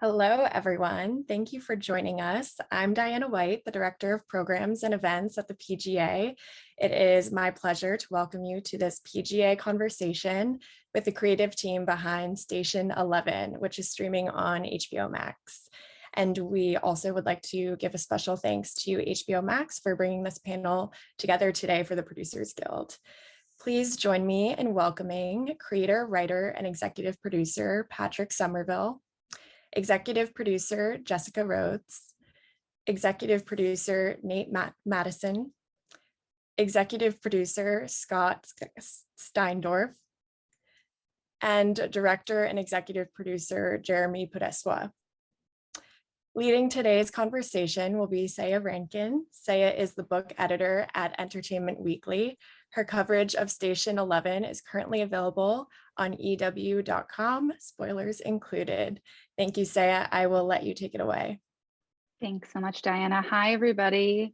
Hello, everyone. Thank you for joining us. I'm Diana White, the Director of Programs and Events at the PGA. It is my pleasure to welcome you to this PGA conversation with the creative team behind Station 11, which is streaming on HBO Max. And we also would like to give a special thanks to HBO Max for bringing this panel together today for the Producers Guild. Please join me in welcoming creator, writer, and executive producer Patrick Somerville, executive producer Jessica Rhoades, executive producer Nate Matteson, executive producer Scott Steindorff, and director and executive producer Jeremy Podeswa. Leading today's conversation will be Seija Rankin. Seija is the book editor at Entertainment Weekly. Her coverage of Station 11 is currently available on EW.com, spoilers included. Thank you, Seija. I will let you take it away. Thanks so much, Diana. Hi, everybody.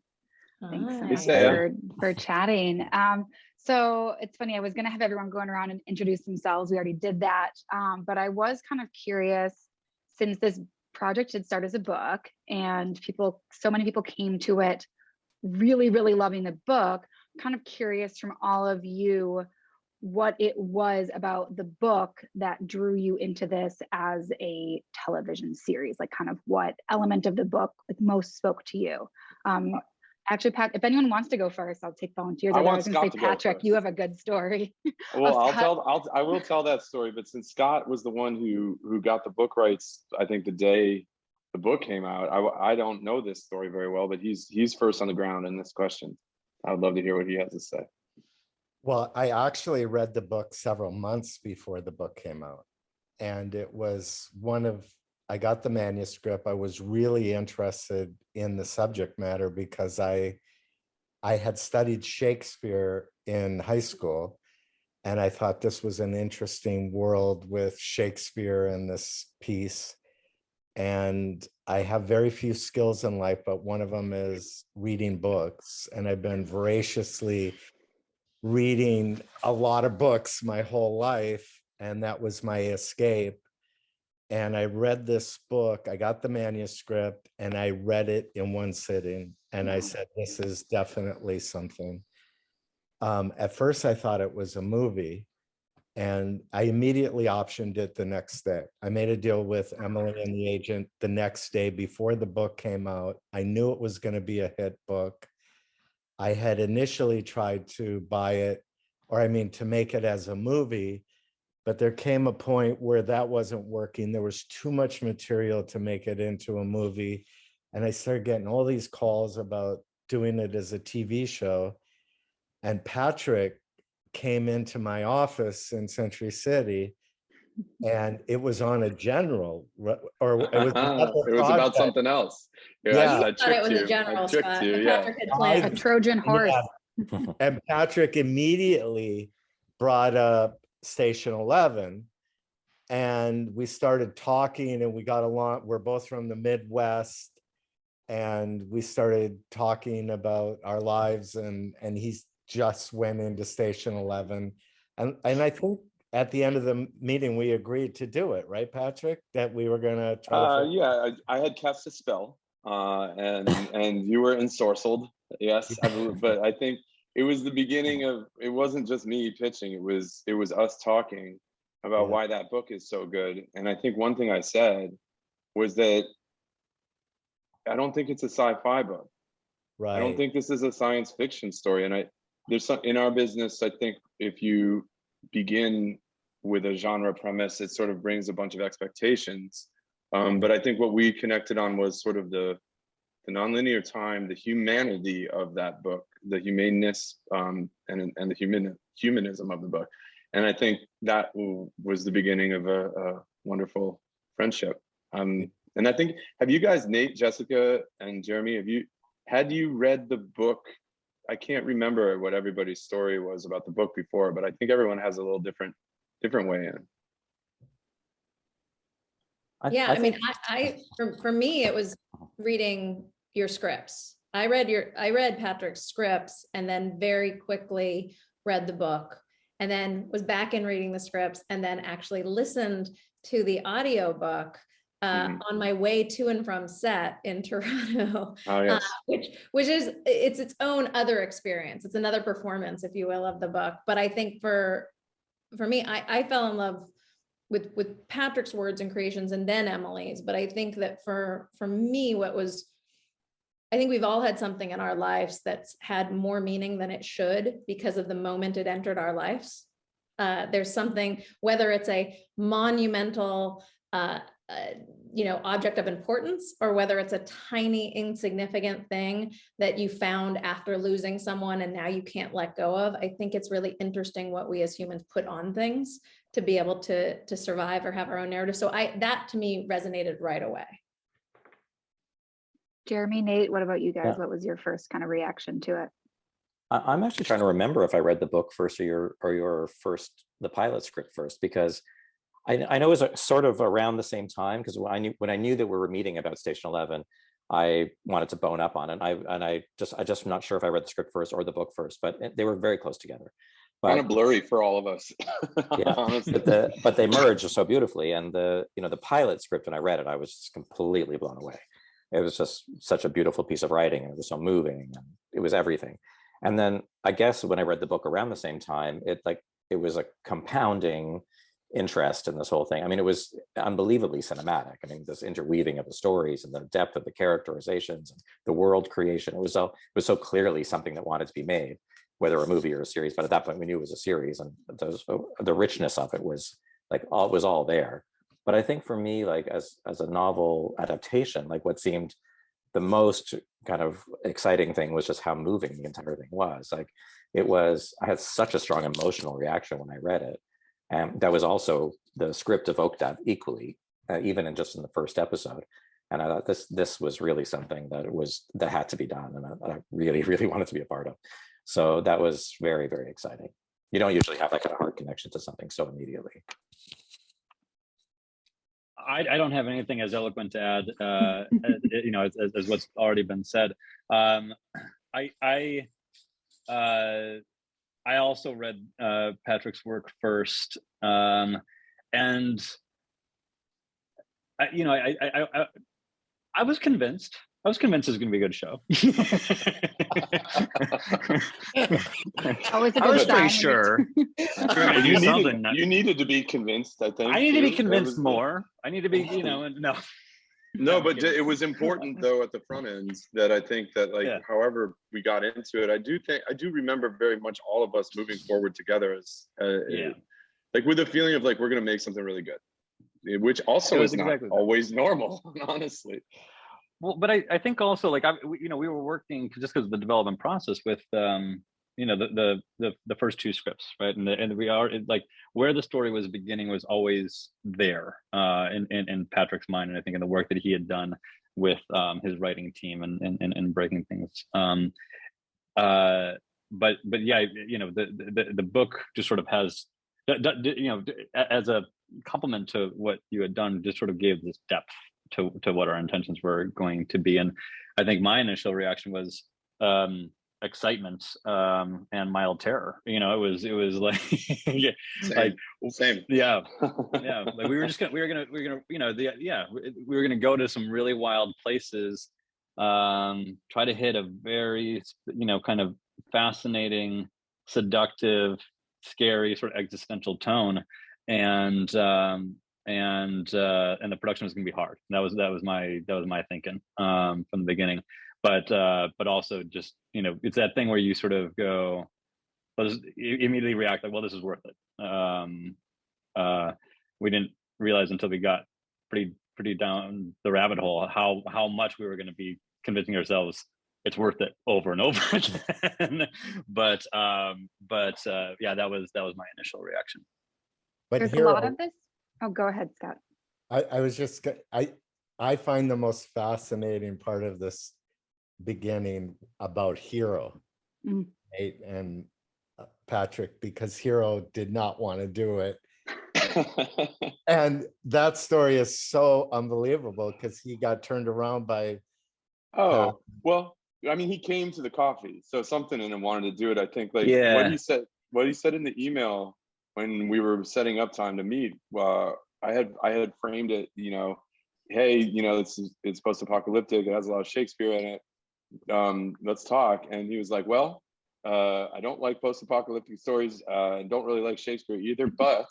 Thanks so much for chatting. So it's funny, I was going to have everyone going around and introduce themselves. We already did that. But I was kind of curious, since this project did start as a book and so many people came to it really, really loving the book, kind of curious from all of you what it was about the book that drew you into this as a television series, like kind of what element of the book most spoke to you. Actually, Pat, if anyone wants to go first, I'll take volunteers. I was going to say, Patrick, you have a good story. Well, I will tell that story, but since Scott was the one who got the book rights, I think the day the book came out, I don't know this story very well, but he's first on the ground in this question. I would love to hear what he has to say. Well, I actually read the book several months before the book came out. And it was I got the manuscript. I was really interested in the subject matter because I had studied Shakespeare in high school. And I thought this was an interesting world with Shakespeare in this piece. And I have very few skills in life, but one of them is reading books. And I've been voraciously reading a lot of books my whole life, and that was my escape. And I read this book, I got the manuscript, and I read it in one sitting. And I said, this is definitely something. At first, I thought it was a movie, and I immediately optioned it the next day. I made a deal with Emily and the agent the next day before the book came out. I knew it was going to be a hit book. I had initially tried to buy it, to make it as a movie, but there came a point where that wasn't working. There was too much material to make it into a movie. And I started getting all these calls about doing it as a TV show. And Patrick came into my office in Century City, and it was on a general, or it was about something else. Yeah, I thought it was a general. I tricked you. Yeah, a Trojan horse. Yeah. And Patrick immediately brought up Station 11, and we started talking, and we got along. We're both from the Midwest, and we started talking about our lives, and he just went into Station 11, and I think at the end of the meeting we agreed to do it, right, Patrick? That we were gonna try. Yeah, I had cast a spell, and you were ensorcelled. Yes, but I think it was the beginning of. It wasn't just me pitching. It was us talking about why that book is so good. And I think one thing I said was that I don't think it's a sci-fi book. Right. I don't think this is a science fiction story. And there's some in our business. I think if you begin with a genre premise, it sort of brings a bunch of expectations. But I think what we connected on was sort of the nonlinear time, the humanity of that book, the humaneness, and the humanism of the book. And I think that was the beginning of a wonderful friendship. And I think, have you guys, Nate, Jessica, and Jeremy, had you read the book? I can't remember what everybody's story was about the book before, but I think everyone has a little different way in. For me, it was reading your scripts. I read Patrick's scripts and then very quickly read the book, and then was back in reading the scripts, and then actually listened to the audiobook on my way to and from set in Toronto, Oh, yes. which is its own other experience. It's another performance, if you will, of the book. But I think for me, I fell in love with Patrick's words and creations and then Emily's. But I think that for me, I think we've all had something in our lives that's had more meaning than it should because of the moment it entered our lives. There's something, whether it's a monumental object of importance, or whether it's a tiny insignificant thing that you found after losing someone and now you can't let go of. I think it's really interesting what we as humans put on things to be able to survive or have our own narrative. So that to me resonated right away. Jeremy, Nate, what about you guys? What was your first kind of reaction to it? I'm actually trying to remember if I read the book first or the pilot script first, because I know it was sort of around the same time, because when I knew that we were meeting about Station 11, I wanted to bone up on it. I just not sure if I read the script first or the book first, but they were very close together. But, kind of blurry for all of us. Yeah, but they merged so beautifully. And the pilot script, when I read it, I was just completely blown away. It was just such a beautiful piece of writing, and it was so moving, and it was everything. And then I guess when I read the book around the same time, it was a compounding interest in this whole thing. I mean, it was unbelievably cinematic. I mean, this interweaving of the stories and the depth of the characterizations and the world creation. It was so clearly something that wanted to be made, whether a movie or a series. But at that point, we knew it was a series, and the richness of it was all there. But I think for me, as a novel adaptation, what seemed the most kind of exciting thing was just how moving the entire thing was. I had such a strong emotional reaction when I read it. And that was also, the script evoked that equally, even in the first episode. And I thought this was really something that had to be done, and I really, really wanted to be a part of. So that was very, very exciting. You don't usually have that kind of hard connection to something so immediately. I don't have anything as eloquent to add, as what's already been said. I also read Patrick's work first, and I was convinced. I was convinced it was going to be a good show. Always a I good was sign. pretty sure. You needed to be convinced, I think. I need to be convinced more. I need to be, no. No, but it was important though at the front end that I think that however we got into it, I do remember very much all of us moving forward together as with a feeling of we're going to make something really good, which also is not always normal, honestly. Well, but I think also we were working just because of the development process with the first two scripts, right? And we are where the story was beginning was always there in Patrick's mind, and I think in the work that he had done with his writing team and breaking things. But yeah, the book just sort of has as a complement to what you had done, just sort of gave this depth to what our intentions were going to be. And I think my initial reaction was excitement and mild terror. It was same. Yeah. We were gonna go to some really wild places, try to hit a very kind of fascinating, seductive, scary sort of existential tone, and the production was going to be hard. That was my thinking from the beginning. But also just it's that thing where you sort of go, you immediately react well, this is worth it. We didn't realize until we got pretty down the rabbit hole how much we were going to be convincing ourselves it's worth it over and over again. But yeah, that was my initial reaction. But there's a lot of this. Oh, go ahead, Scott. I find the most fascinating part of this beginning about Hero, Nate and Patrick, because Hero did not want to do it. And that story is so unbelievable because he got turned around by. Oh, well, I mean, he came to the coffee, so something in him wanted to do it. I think what he said in the email when we were setting up time to meet, I had framed it, hey, you know, it's post-apocalyptic, it has a lot of Shakespeare in it, let's talk. And he was like, well, I don't like post-apocalyptic stories, and don't really like Shakespeare either, but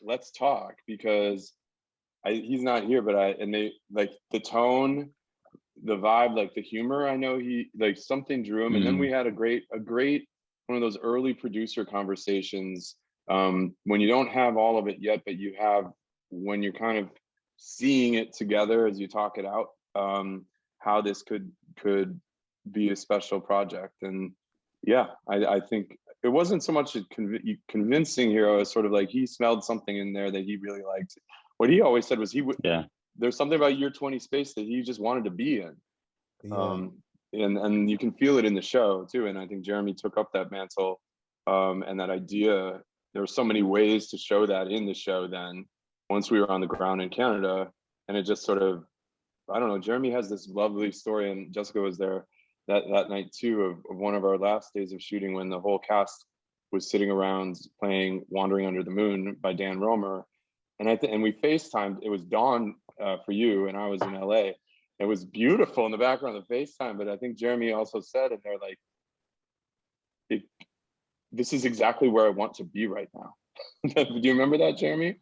let's talk, because he's not here, but they like the tone, the vibe, like the humor, I know he like something drew him. And then we had a great one of those early producer conversations, when you don't have all of it yet, but you have, when you're kind of seeing it together as you talk it out, how this could be a special project. And yeah, I think it wasn't so much a convincing hero as sort of like he smelled something in there that he really liked. What he always said was there's something about Year 20 Space that he just wanted to be in. And you can feel it in the show too. And I think Jeremy took up that mantle, and that idea. There were so many ways to show that in the show then, once we were on the ground in Canada. And it just sort of, I don't know, Jeremy has this lovely story, and Jessica was there that night too, of one of our last days of shooting, when the whole cast was sitting around playing Wandering Under the Moon by Dan Romer. And we FaceTimed. It was dawn for you, and I was in LA. It was beautiful in the background of the FaceTime, but I think Jeremy also said, and they're like, this is exactly where I want to be right now. Do you remember that, Jeremy?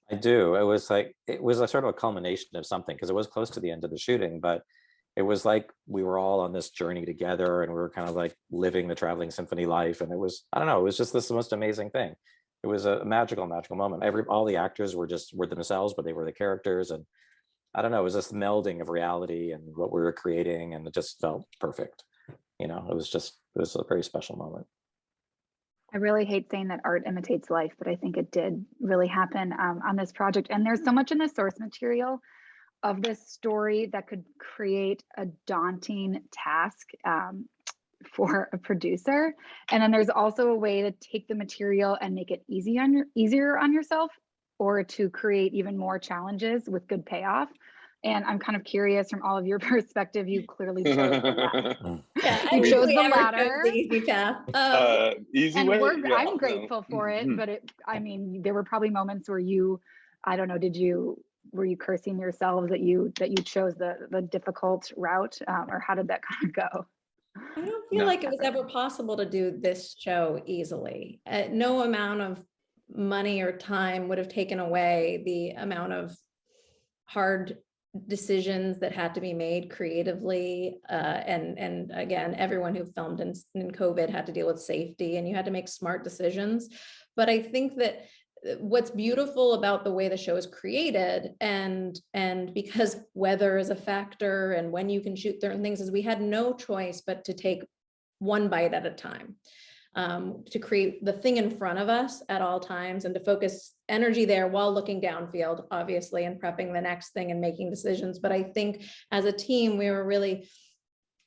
I do. It was a sort of a culmination of something, because it was close to the end of the shooting, but it was like we were all on this journey together, and we were kind of like living the traveling symphony life. And it was, I don't know, it was just this most amazing thing. It was a magical moment. All the actors were themselves, but they were the characters. And I don't know, it was this melding of reality and what we were creating, and it just felt perfect. You know, it was a very special moment. I really hate saying that art imitates life, but I think it did really happen on this project. And there's so much in the source material of this story that could create a daunting task for a producer. And then there's also a way to take the material and make it easier on yourself, or to create even more challenges with good payoff. And I'm kind of curious, from all of your perspective, you clearly chose the latter. Yeah, you chose the latter. The easy path. Easy and way. I'm grateful for it, but I mean, there were probably moments where I don't know, were you cursing yourselves that you chose the difficult route, or how did that kind of go? I don't feel like it was ever possible to do this show easily. No amount of money or time would have taken away the amount of hard decisions that had to be made creatively. And again, everyone who filmed in COVID had to deal with safety, and you had to make smart decisions. But I think that what's beautiful about the way the show is created, and because weather is a factor and when you can shoot certain things, is we had no choice but to take one bite at a time, to create the thing in front of us at all times, and to focus energy there while looking downfield, obviously, and prepping the next thing and making decisions. But I think as a team, we were really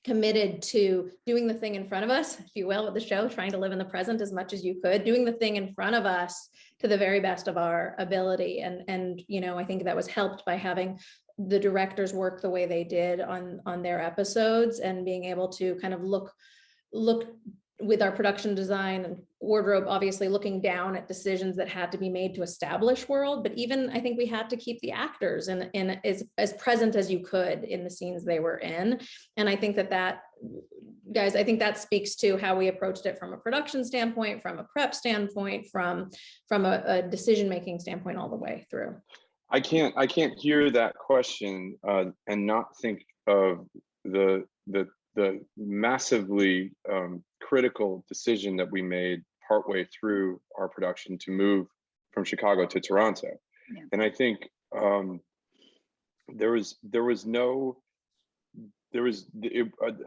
committed to doing the thing in front of us, if you will, with the show, trying to live in the present as much as you could, doing the thing in front of us to the very best of our ability. And you know, I think that was helped by having the directors work the way they did on their episodes, and being able to kind of look with our production design and wardrobe, obviously looking down at decisions that had to be made to establish world. But even I think we had to keep the actors in as present as you could in the scenes they were in. And I think that guys, I think that speaks to how we approached it from a production standpoint, from a prep standpoint, from a decision-making standpoint, all the way through. I can't hear that question and not think of the massively critical decision that we made partway through our production to move from Chicago to Toronto. Yeah. And I think I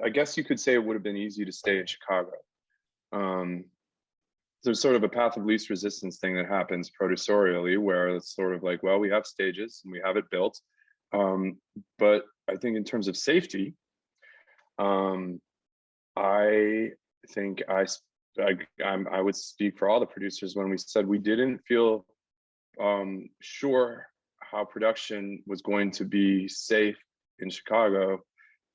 guess you could say it would have been easy to stay in Chicago. There's sort of a path of least resistance thing that happens producerially, where it's sort of like, well, we have stages and we have it built. But I think in terms of safety, I think I would speak for all the producers when we said we didn't feel sure how production was going to be safe in Chicago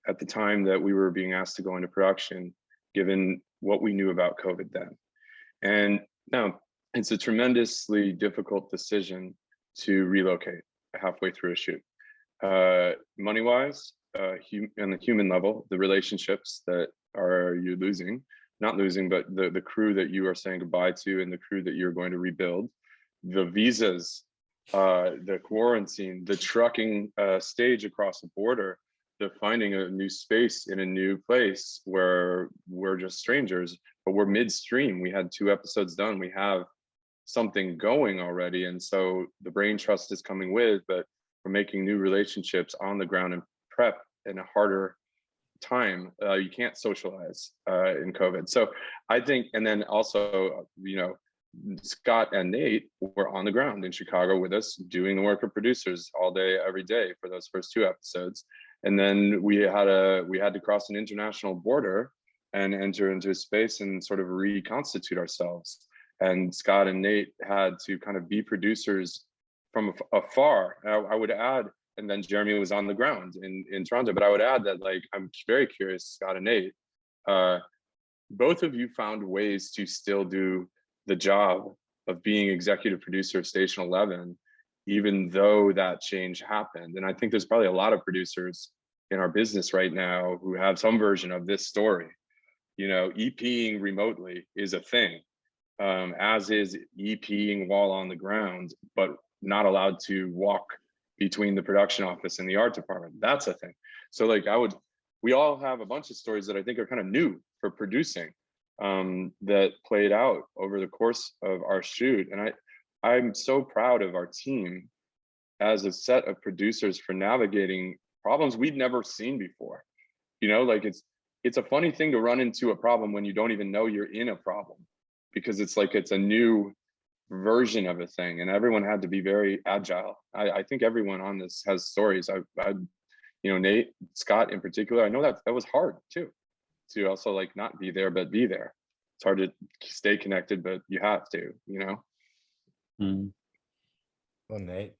at the time that we were being asked to go into production, given what we knew about COVID then. And now it's a tremendously difficult decision to relocate halfway through a shoot. money-wise, on the human level, the relationships that are you losing, not losing, but the crew that you are saying goodbye to and the crew that you're going to rebuild, the visas, the quarantine, the trucking stage across the border, the finding a new space in a new place where we're just strangers, but we're midstream. We had 2 episodes done. We have something going already. And so the brain trust is coming with, but we're making new relationships on the ground and prep in a harder time. You can't socialize in COVID. So I think, and then also, Scott and Nate were on the ground in Chicago with us doing the work of producers all day, every day for those first 2 episodes. And then we had to cross an international border and enter into a space and sort of reconstitute ourselves. And Scott and Nate had to kind of be producers from afar. I would add, and then Jeremy was on the ground in Toronto, but I would add that, like, I'm very curious, Scott and Nate, both of you found ways to still do the job of being executive producer of Station 11, even though that change happened. And I think there's probably a lot of producers in our business right now who have some version of this story. EPing remotely is a thing, as is EPing while on the ground, but not allowed to walk between the production office and the art department. That's a thing. So like we all have a bunch of stories that I think are kind of new for producing, that played out over the course of our shoot. And I'm so proud of our team as a set of producers for navigating problems we'd never seen before. Like it's a funny thing to run into a problem when you don't even know you're in a problem, because it's like it's a new version of a thing, and everyone had to be very agile. I think everyone on this has stories. I Nate, Scott in particular, I know that was hard too, to also like not be there but be there. It's hard to stay connected, but you have to, Well, Nate.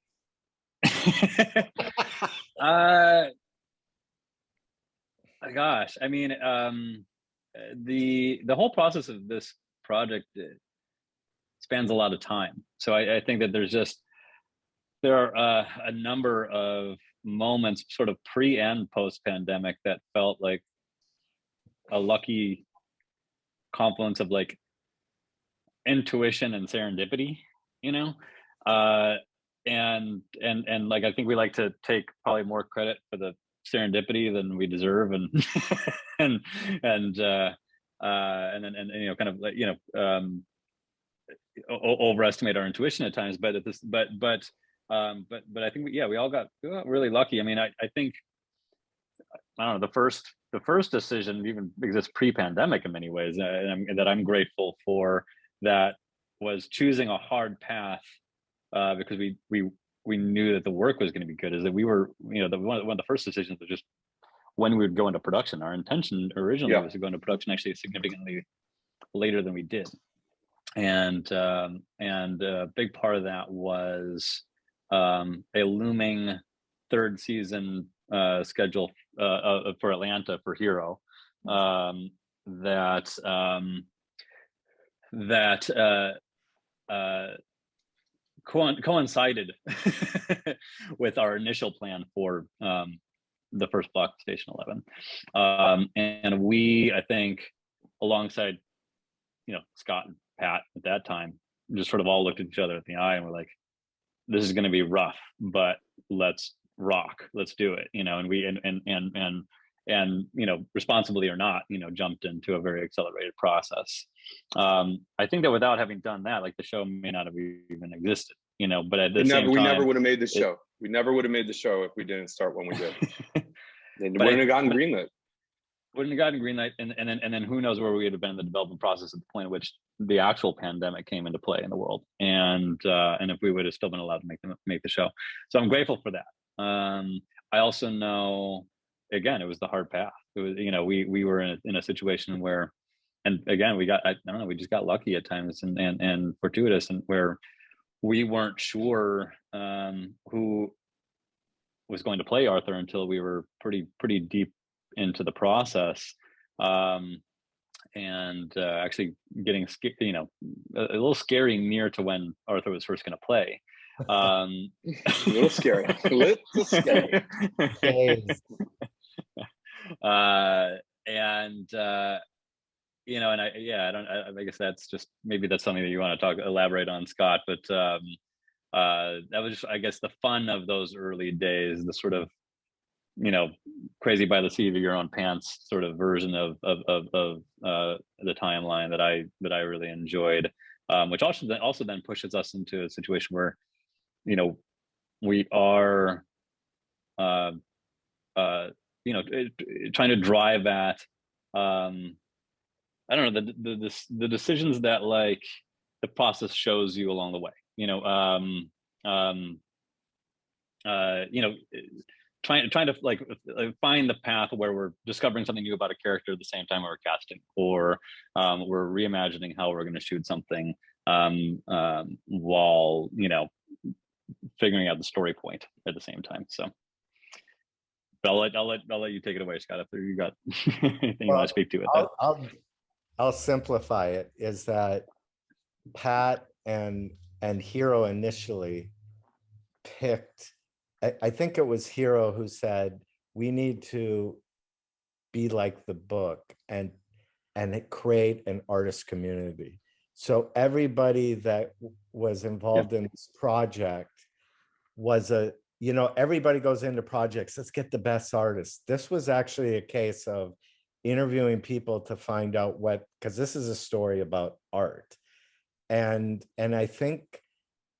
Gosh, I mean, the whole process of this project spans a lot of time. So I think that there are a number of moments sort of pre and post pandemic that felt like a lucky confluence of like intuition and serendipity, and like I think we like to take probably more credit for the serendipity than we deserve, and and kind of like overestimate our intuition at times. But I think we all got really lucky. I mean, I think, I don't know, the first decision even exists pre-pandemic in many ways, and that I'm grateful for, that was choosing a hard path because we knew that the work was going to be good. Is that we were, one of the first decisions was just when we would go into production. Our intention originally was to go into production actually significantly later than we did, and a big part of that was a looming 3rd season schedule for Atlanta for Hero that coincided with our initial plan for the first block, Station 11, and we, I think, alongside Scott and Pat at that time, just sort of all looked at each other in the eye and we're like, this is going to be rough, but let's rock, let's do it, and we and responsibly or not, jumped into a very accelerated process. I think that without having done that, like, the show may not have even existed, but at the same time, we never would have made the show. We never would have made the show if we didn't start when we did. They wouldn't have gotten greenlit. Wouldn't have gotten greenlight, and then who knows where we would have been in the development process at the point at which the actual pandemic came into play in the world, and if we would have still been allowed to make the show. So I'm grateful for that. I also know, again, it was the hard path. It was, we were in a situation where, and again, we just got lucky at times and fortuitous, and where we weren't sure who was going to play Arthur until we were pretty deep into the process, and actually getting a little scary near to when Arthur was first going to play. A little scary. A little scary. And and I guess that's just, maybe that's something that you want to elaborate on, Scott. But that was just, I guess, the fun of those early days, the sort of, crazy by the seat of your own pants sort of version of the timeline that I really enjoyed, which also then pushes us into a situation where, we are, trying to drive at, I don't know, the decisions that like the process shows you along the way. Trying to like find the path where we're discovering something new about a character at the same time we're casting, or we're reimagining how we're going to shoot something while figuring out the story point at the same time. So, but I'll let you take it away, Scott, if you got anything you want to speak to it. I'll simplify it. Is that Pat and Hero initially picked, I think it was Hero who said, we need to be like the book and create an artist community. So everybody that was involved in this project was everybody goes into projects, let's get the best artists. This was actually a case of interviewing people to find out because this is a story about art. And I think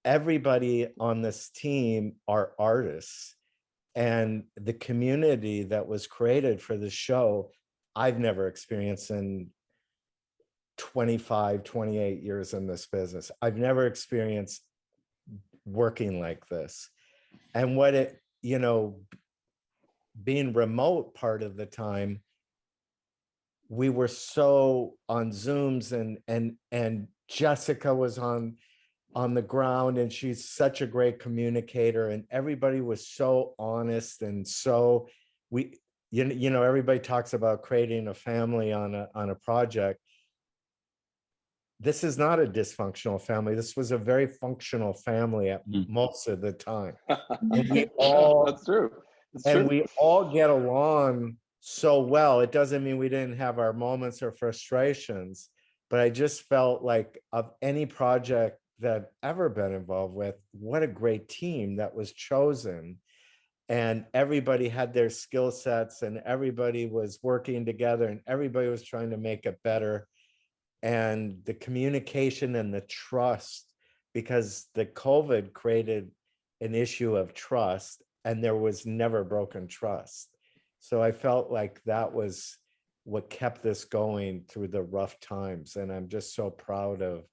everybody on this team are artists, and the community that was created for the show, I've never experienced in 25, 28 years in this business. I've never experienced working like this. And what it, being remote part of the time, we were so on Zooms, and Jessica was on the ground, and she's such a great communicator, and everybody was so honest. And so everybody talks about creating a family on a project. This is not a dysfunctional family. This was a very functional family at most of the time. And we all, that's true. We all get along so well. It doesn't mean we didn't have our moments or frustrations, but I just felt like of any project that I've ever been involved with, what a great team that was chosen. And everybody had their skill sets, and everybody was working together, and everybody was trying to make it better. And the communication and the trust, because the COVID created an issue of trust, and there was never broken trust. So I felt like that was what kept this going through the rough times. And I'm just so proud of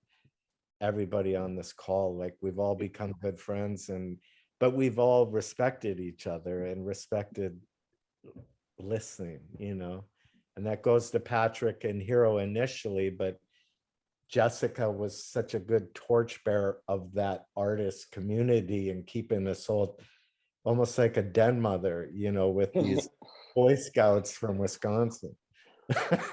everybody on this call. Like, we've all become good friends, but we've all respected each other and respected listening, and that goes to Patrick and Hero initially, but Jessica was such a good torchbearer of that artist community and keeping us all almost like a den mother, with these Boy Scouts from Wisconsin.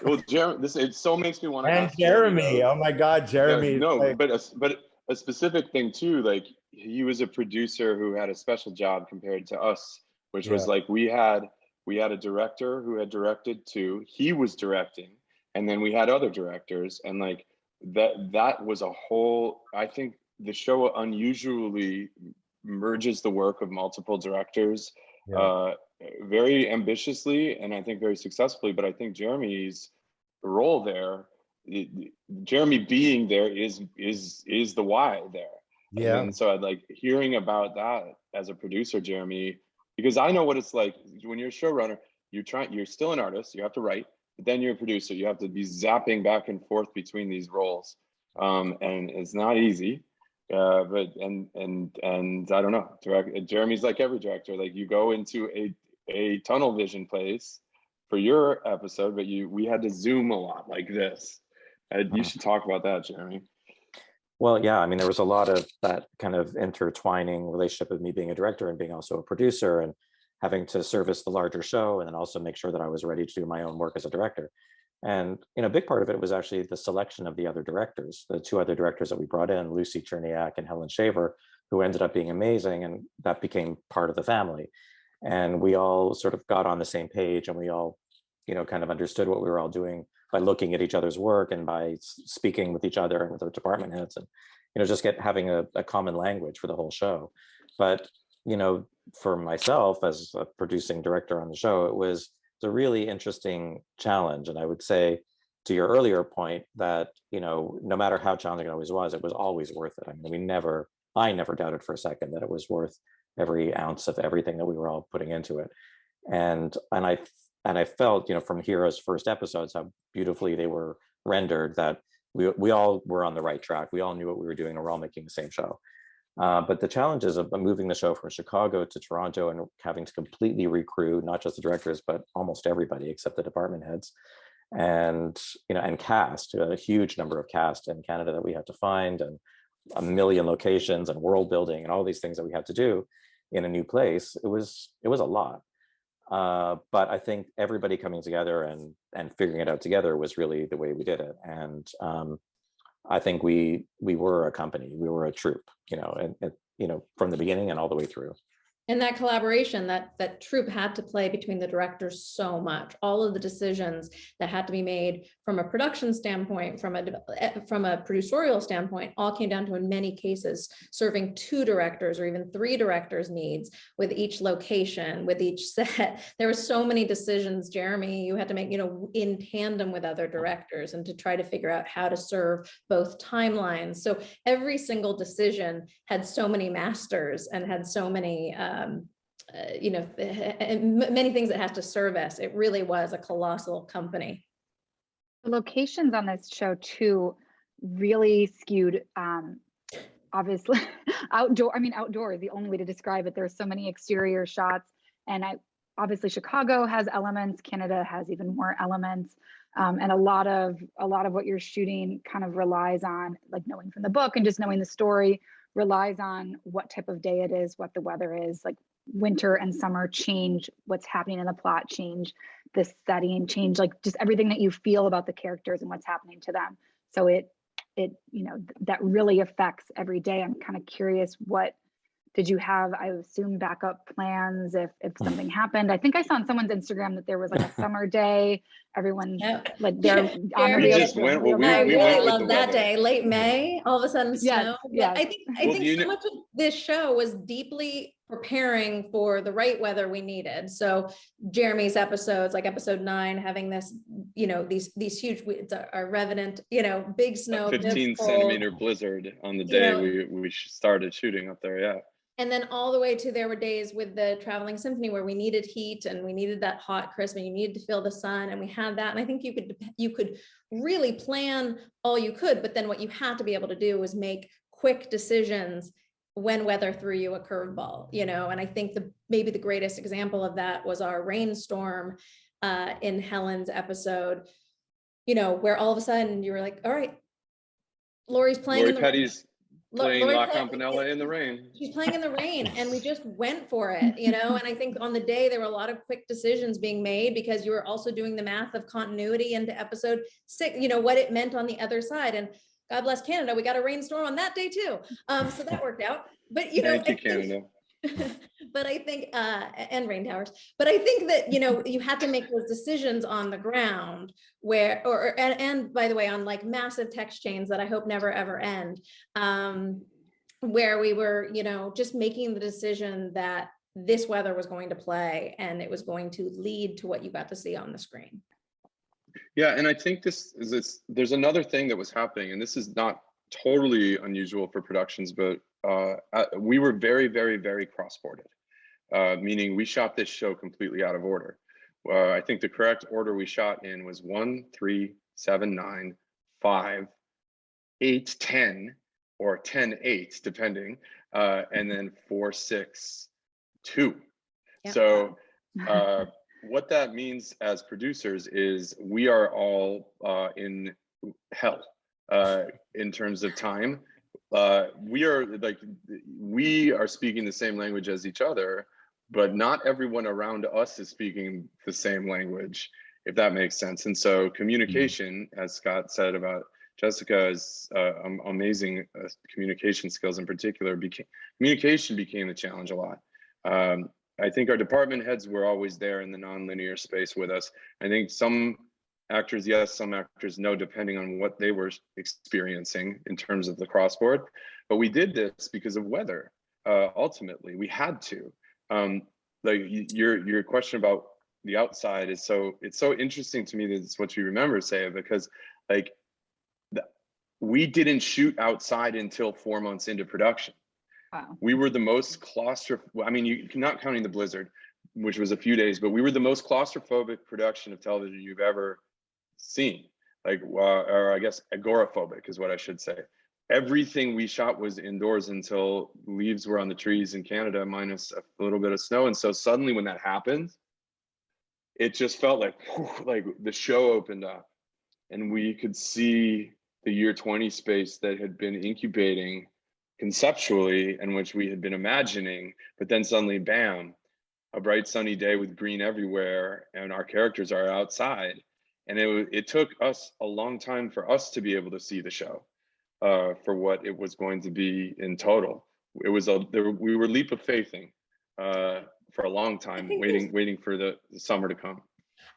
Well, Jeremy, it so makes me want to. And Jeremy, oh my God, Jeremy! No, but a specific thing too. Like, he was a producer who had a special job compared to us, which was like we had a director who had directed too. He was directing, and then we had other directors, and like that was a whole. I think the show unusually merges the work of multiple directors. Very ambitiously, and I think very successfully. But I think Jeremy's role there, Jeremy being there is the why there. Yeah. And so I'd like hearing about that as a producer, Jeremy, because I know what it's like when you're a showrunner. You're still an artist, you have to write, but then you're a producer. You have to be zapping back and forth between these roles, and it's not easy. But I don't know. Jeremy's like every director. Like, you go into a tunnel vision place for your episode, but we had to zoom a lot like this. You should talk about that, Jeremy. Well, yeah, I mean, there was a lot of that kind of intertwining relationship of me being a director and being also a producer, and having to service the larger show, and then also make sure that I was ready to do my own work as a director. And a big part of it was actually the selection of the other directors, the two other directors that we brought in, Lucy Cherniak and Helen Shaver, who ended up being amazing, and that became part of the family. And we all sort of got on the same page, and we all, kind of understood what we were all doing by looking at each other's work and by speaking with each other and with the department heads, and just having a common language for the whole show. But for myself as a producing director on the show, it was a really interesting challenge. And I would say, to your earlier point, that no matter how challenging it was always worth it. I mean, I never doubted for a second that it was worth every ounce of everything that we were all putting into it. And I felt, from Hero's first episodes, how beautifully they were rendered, that we all were on the right track. We all knew what we were doing, and we're all making the same show. But the challenges of moving the show from Chicago to Toronto and having to completely recruit not just the directors, but almost everybody except the department heads, and cast, a huge number of cast in Canada that we had to find, and a million locations and world building and all these things that we had to do in a new place. It was a lot. But I think everybody coming together and figuring it out together was really the way we did it. And I think we were a company, we were a troupe, from the beginning and all the way through. And that collaboration, that troupe had to play between the directors so much. All of the decisions that had to be made from a production standpoint, from a producerial standpoint, all came down to, in many cases, serving 2 directors or even 3 directors' needs with each location, with each set. There were so many decisions, Jeremy, you had to make, in tandem with other directors, and to try to figure out how to serve both timelines. So every single decision had so many masters and had so many many things that has to service. It really was a colossal company. The locations on this show too really skewed, obviously outdoor. I mean, outdoor is the only way to describe it. There's so many exterior shots, and obviously Chicago has elements. Canada has even more elements, and a lot of what you're shooting kind of relies on, like, knowing from the book and just knowing the story, relies on what type of day it is, what the weather is. Like, winter and summer change what's happening in the plot, change the setting, change like just everything that you feel about the characters and what's happening to them. So it that really affects every day. I'm kind of curious, what did you have? I assume backup plans if something happened. I think I saw on someone's Instagram that there was like a summer day. Everyone like they're on the we just went. Well, I we really went love that day, late May, all of a sudden snow. Yes. I think so much of this show was deeply preparing for the right weather we needed. So Jeremy's episodes, like episode 9, having this, these huge, it's our Revenant, big snow, 15 centimeter blizzard on the day we started shooting up there. Yeah. And then all the way to, there were days with the Traveling Symphony where we needed heat and we needed that hot, crisp, and you needed to feel the sun, and we had that. And I think you could really plan all you could, but then what you had to be able to do was make quick decisions when weather threw you a curveball, and I think maybe the greatest example of that was our rainstorm in Helen's episode, where all of a sudden you were like, all right, Lori's playing in the Petty's playing La Campanella in the rain. She's playing in the rain, and we just went for it, and I think on the day there were a lot of quick decisions being made because you were also doing the math of continuity into episode 6, what it meant on the other side. And God bless Canada, we got a rainstorm on that day too. So that worked out. But thank you, Canada. But I think and rain towers. But I think that you had to make those decisions on the ground and by the way, on like massive text chains that I hope never ever end, where we were just making the decision that this weather was going to play and it was going to lead to what you got to see on the screen. Yeah, and I think there's another thing that was happening, and this is not totally unusual for productions, but we were very, very, very cross-boarded, meaning we shot this show completely out of order. I think the correct order we shot in was 1, 3, 7, 9, 5, 8, 10, or 10, 8, depending, and then 4, 6, 2. Yeah. So what that means as producers is we are all in hell in terms of time. We are speaking the same language as each other, but not everyone around us is speaking the same language. if that makes sense. And so communication, as Scott said about Jessica's amazing communication skills in particular, communication became the challenge a lot. I think our department heads were always there in the nonlinear space with us. I think some actors, yes, some actors no, depending on what they were experiencing in terms of the crossboard. But we did this because of weather. Ultimately, we had to. Like your question about the outside is it's so interesting to me that it's what you remember, Seija, because like we didn't shoot outside until 4 months into production. Wow. We were the most I mean, you not counting the blizzard, which was a few days, but we were the most claustrophobic production of television you've ever seen. Like, or I guess agoraphobic is what I should say. Everything we shot was indoors until leaves were on the trees in Canada, minus a little bit of snow. And so suddenly when that happened, it just felt like the show opened up and we could see the year 20 space that had been incubating conceptually and which we had been imagining, but then suddenly, bam, a bright sunny day with green everywhere and our characters are outside. And it took us a long time for us to be able to see the show for what it was going to be in total. It was we were leap of faithing for a long time, waiting for the summer to come.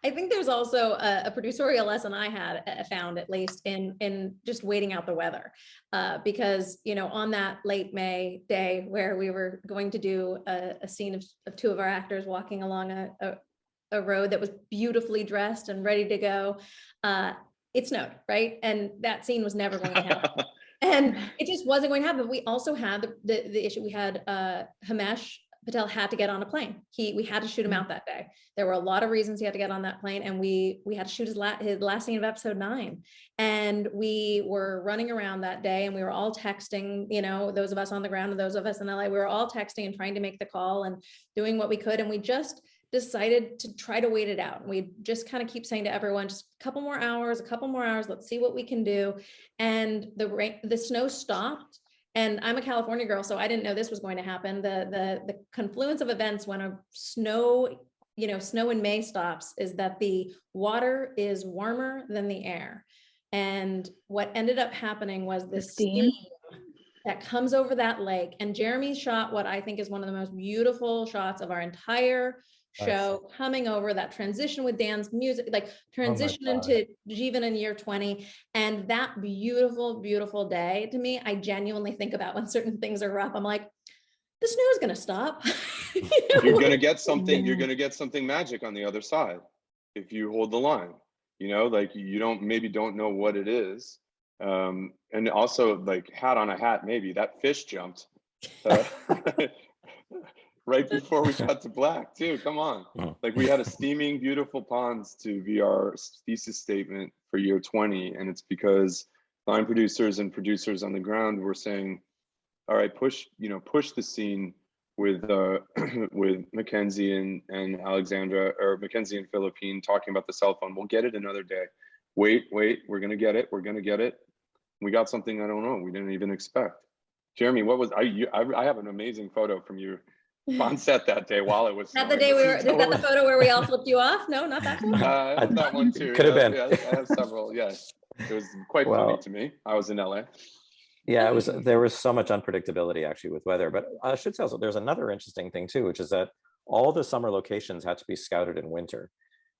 I think there's also a producerial lesson I had found, at least in just waiting out the weather, because, you know, on that late May day where we were going to do a scene of two of our actors walking along a road that was beautifully dressed and ready to go, it snowed, right? And that scene was never going to happen. And it just wasn't going to happen. We also had the issue. We had Himesh Patel had to get on a plane. We had to shoot him out that day. There were a lot of reasons he had to get on that plane, and we had to shoot his last scene of episode 9. And we were running around that day, and we were all texting, you know, those of us on the ground and those of us in LA, we were all texting and trying to make the call and doing what we could. And we just decided to try to wait it out. And we just kind of keep saying to everyone, just a couple more hours, let's see what we can do. And the snow stopped. And I'm a California girl, so I didn't know this was going to happen. The confluence of events when a snow in May stops is that the water is warmer than the air. And what ended up happening was this steam that comes over that lake. And Jeremy shot what I think is one of the most beautiful shots of our entire show, coming over that transition with Dan's music, like transition into Jeevan in year 20. And that beautiful, beautiful day, to me, I genuinely think about when certain things are rough. I'm like, the snow is going to stop. You're going to get something, you're going to get something magic on the other side if you hold the line, you know, like you don't know what it is. And also, like, hat on a hat, maybe that fish jumped right before we got to black too. Come on. Like, we had a steaming, beautiful ponds to be our thesis statement for year 20. And it's because line producers and producers on the ground were saying, all right, push the scene with Mackenzie and Alexandra, or Mackenzie and Philippine, talking about the cell phone. We'll get it another day. Wait, we're going to get it. We're going to get it. We got something, I don't know, we didn't even expect. Jeremy, what was, I have an amazing photo from you on set that day while it was snowing. Not the day we were, is that the photo where we all flipped you off? No, not that one? That one too. Could have been. Yeah, I have several, yes. It was quite funny to me. I was in LA. Yeah, there was so much unpredictability actually with weather, but I should say also there's another interesting thing too, which is that all the summer locations had to be scouted in winter.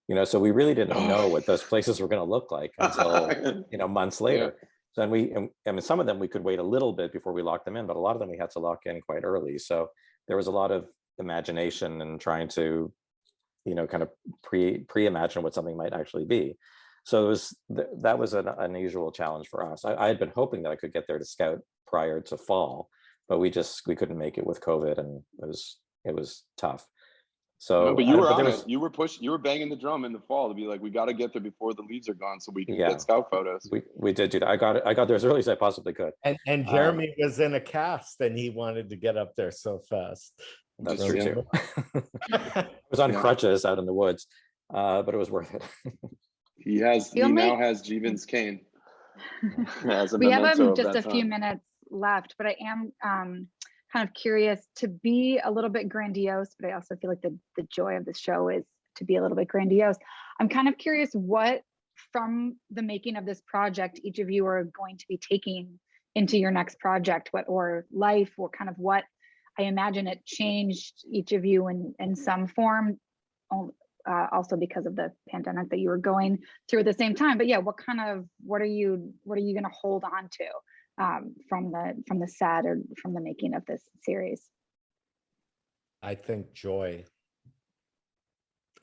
You know, so we really didn't know what those places were going to look like until, you know, months later. Yeah. So I mean, some of them we could wait a little bit before we locked them in, but a lot of them we had to lock in quite early. So there was a lot of imagination and trying to, you know, kind of pre-imagine what something might actually be. So that was an unusual challenge for us. I had been hoping that I could get there to scout prior to fall, but we couldn't make it with COVID, and it was tough. So, no, but you were on it. You were banging the drum in the fall to be like, we got to get there before the leaves are gone so we can get scout photos. We did do that. I got there as early as I possibly could. And Jeremy was in a cast and he wanted to get up there so fast. That's true too. I was on crutches out in the woods, but it was worth it. He now has Jeevan's cane. We have just a few minutes left, but I am kind of curious to be a little bit grandiose, but I also feel like the joy of the show is to be a little bit grandiose. I'm kind of curious what from the making of this project each of you are going to be taking into your next project, or life, or kind of what I imagine it changed each of you in some form, also because of the pandemic that you were going through at the same time. But yeah, what are you going to hold on to from the set or from the making of this series? I think joy.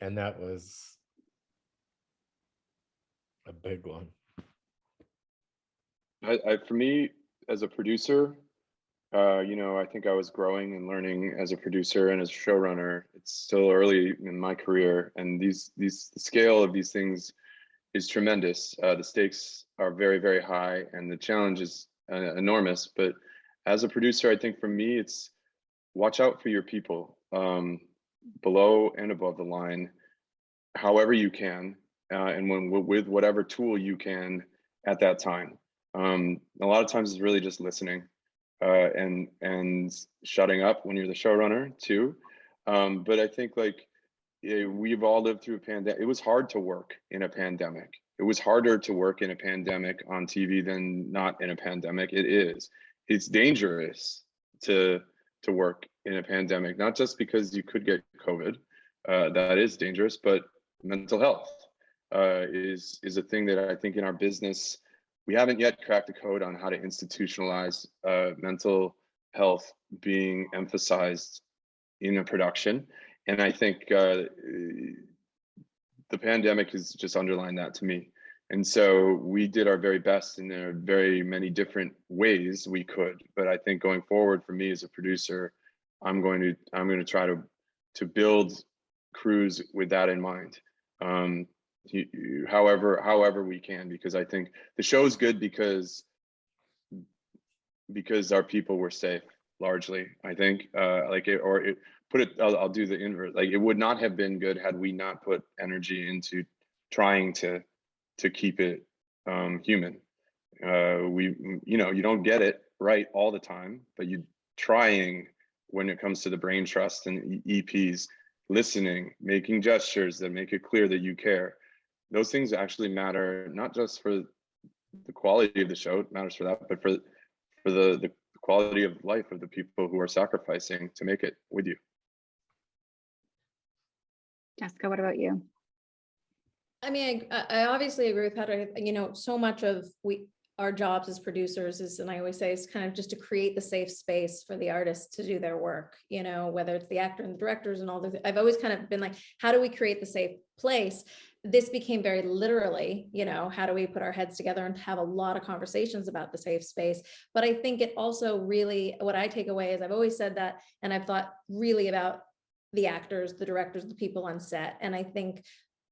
And that was a big one. For me, as a producer, I think I was growing and learning as a producer and as a showrunner. It's still early in my career, and the scale of these things is tremendous. The stakes are very, very high, and the challenge is enormous. But as a producer, I think for me, it's watch out for your people, below and above the line, however you can, and with whatever tool you can at that time. A lot of times it's really just listening. And shutting up when you're the showrunner too. But I think we've all lived through a pandemic. It was hard to work in a pandemic. It was harder to work in a pandemic on TV than not in a pandemic. It is. It's dangerous to work in a pandemic, not just because you could get COVID. That is dangerous, but mental health is a thing that I think in our business, we haven't yet cracked the code on how to institutionalize mental health being emphasized in a production. And I think the pandemic has just underlined that to me. And so we did our very best in there very many different ways we could. But I think going forward for me as a producer, I'm going to try to build crews with that in mind. However we can, because I think the show's good because our people were safe largely. I think I'll do the invert. Like, it would not have been good had we not put energy into trying to keep it human. You don't get it right all the time, but you trying when it comes to the brain trust and EPs, listening, making gestures that make it clear that you care. Those things actually matter, not just for the quality of the show, it matters for that, but for the quality of life of the people who are sacrificing to make it with you. Jessica, what about you? I mean, I obviously agree with Patrick. So much of our jobs as producers is, and I always say, is kind of just to create the safe space for the artists to do their work, whether it's the actor and the directors and all the, I've always kind of been like, how do we create the safe place? This became very literally, how do we put our heads together and have a lot of conversations about the safe space? But I think it also really, what I take away is, I've always said that, and I've thought really about the actors, the directors, the people on set. And I think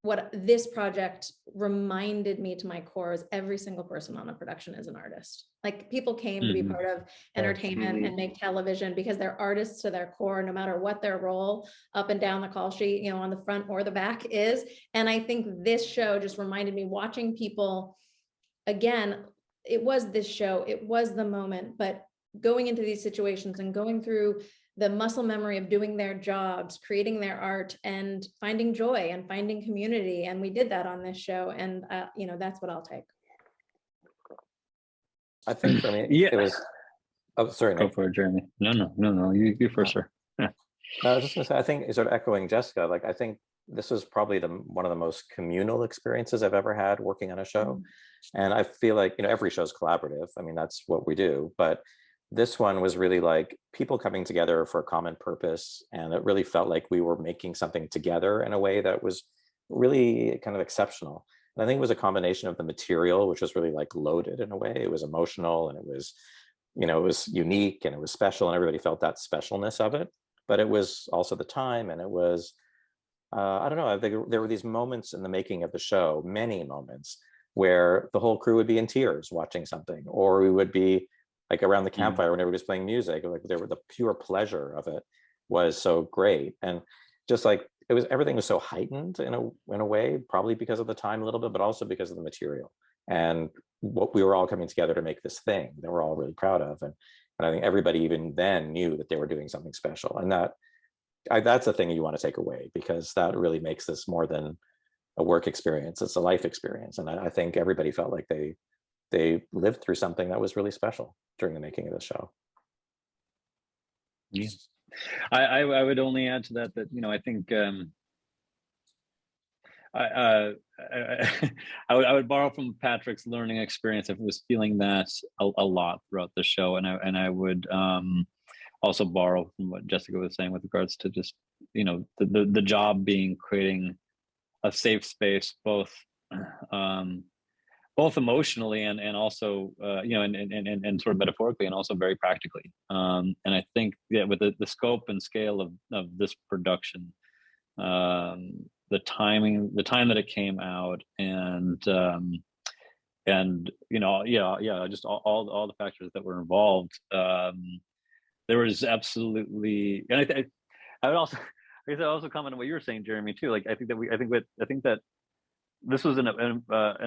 what this project reminded me to my core is every single person on a production is an artist. Like, people came to be part of entertainment and make television because they're artists to their core, no matter what their role up and down the call sheet, on the front or the back is. And I think this show just reminded me, watching people, again, it was this show, it was the moment, but going into these situations and going through the muscle memory of doing their jobs, creating their art, and finding joy and finding community. And we did that on this show. And, that's what I'll take. I think for me, It was, oh, sorry, Go Nate. for it, Jeremy. No, you first, sir. Yeah. No, I was just gonna say, I think, sort of echoing Jessica, I think this was probably one of the most communal experiences I've ever had working on a show. And I feel like, every show is collaborative. I mean, that's what we do. But this one was really like people coming together for a common purpose. And it really felt like we were making something together in a way that was really kind of exceptional. And I think it was a combination of the material, which was really loaded in a way. It was emotional, and it was, it was unique, and it was special, and everybody felt that specialness of it. But it was also the time, and it was, I don't know, I think there were these moments in the making of the show, many moments, where the whole crew would be in tears watching something, or we would be around the campfire when everybody was playing music. The pure pleasure of it was so great. And just everything was so heightened in a way, probably because of the time a little bit, but also because of the material and what we were all coming together to make this thing that we're all really proud of. And I think everybody even then knew that they were doing something special. And that that's the thing you want to take away, because that really makes this more than a work experience. It's a life experience. And I think everybody felt like they lived through something that was really special during the making of the show. Yeah. I would only add to that, I think I would borrow from Patrick's learning experience. If I was feeling that a lot throughout the show, and I would also borrow from what Jessica was saying with regards to just the job being creating a safe space, both emotionally and also and sort of metaphorically, and also very practically. And I think with the scope and scale of this production, the time that it came out, and just all the factors that were involved, there was absolutely, and I would also comment on what you were saying, Jeremy, too. Like I think that this was an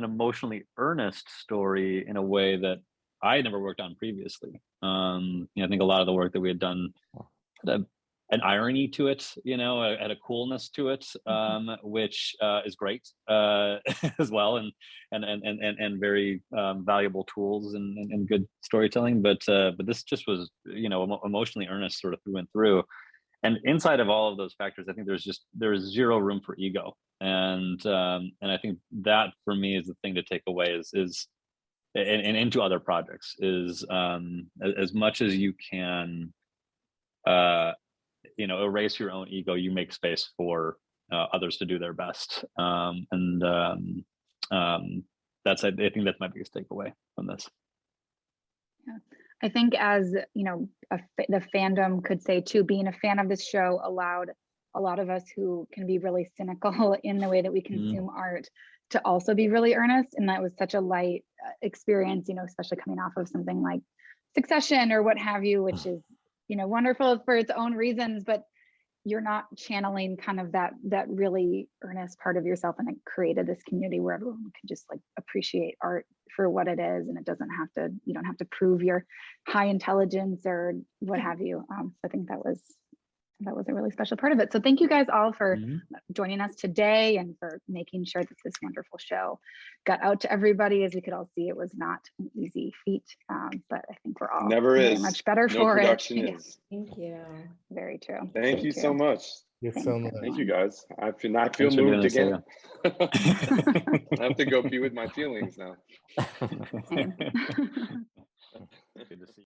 emotionally earnest story in a way that I had never worked on previously. I think a lot of the work that we had done had an irony to it, had a coolness to it, which is great as well, and very valuable tools and good storytelling. But this just was emotionally earnest sort of through and through. And inside of all of those factors, I think there's zero room for ego, and I think that for me is the thing to take away is and into other projects is as much as you can erase your own ego, you make space for others to do their best, that's I think that's my biggest takeaway from this. Yeah. I think, as the fandom could say too, being a fan of this show allowed a lot of us who can be really cynical in the way that we consume art to also be really earnest. And that was such a light experience, especially coming off of something like Succession or what have you, which is, wonderful for its own reasons, but you're not channeling kind of that really earnest part of yourself. And it created this community where everyone can just like appreciate art for what it is. And you don't have to prove your high intelligence or what have you. So I think that was a really special part of it. So thank you guys all for joining us today and for making sure that this wonderful show got out to everybody. As we could all see, it was not an easy feat, but I think we're all very much better for it. Is. Thank you. Very true. Thank you so much. Thank you guys. I feel moved again. I have to go be with my feelings now. Same. Good to see you.